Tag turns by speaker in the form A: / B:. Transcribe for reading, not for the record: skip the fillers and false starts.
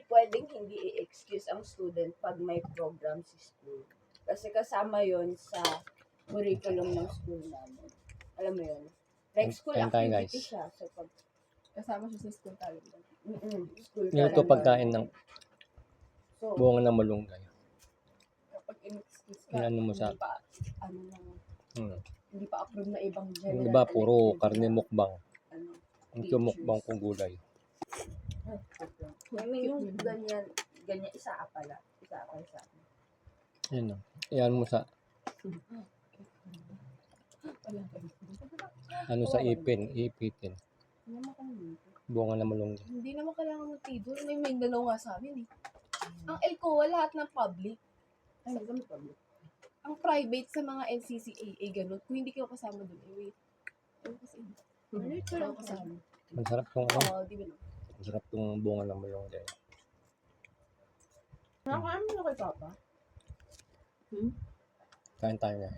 A: pwedeng hindi i-excuse ang student pag may program si school. Kasi kasama yon sa curriculum ng school namin. Alam mo yun? Like school
B: Kain tayo,
A: activity
B: guys.
A: siya. So, pag
C: Kasama siya sa school calendar.
A: school
B: Niluto
A: calendar.
B: pagkain ng
A: So,
B: bunga ng malunggay.
C: Kapag in-excuse ka,
B: Yan, ano mo sa-
C: hindi pa, ano na,
B: Hmm.
C: hindi pa approve na ibang
B: Yung
C: general
B: iba, puro
C: elective
B: karne
C: na,
B: mukbang.
C: ano,
B: Ito mukbang kung gulay.
A: I mean, yung ganyan, isa pala. Isa pala sa akin.
B: Yan o. Yan mo sa, ano sa ipin, ipitin.
C: Hindi naman kami dito.
B: Bunga ng malunggay.
C: Hindi naman kailangan mag-table. May Mindanao nga sa amin eh. Ang ELCOA, lahat ng public.
A: Ay, kami public.
C: Ang private sa mga NCCAA, ganun. Kung hindi kayo kasama doon, eh, wait. Ewan kasi. Kayo kasama.
B: Masarap tong ano.
C: Oo, di ba no?
B: Masarap tong bunga ng malunggay.
A: Nakakain mo na kay Papa?
B: Kain tayo na.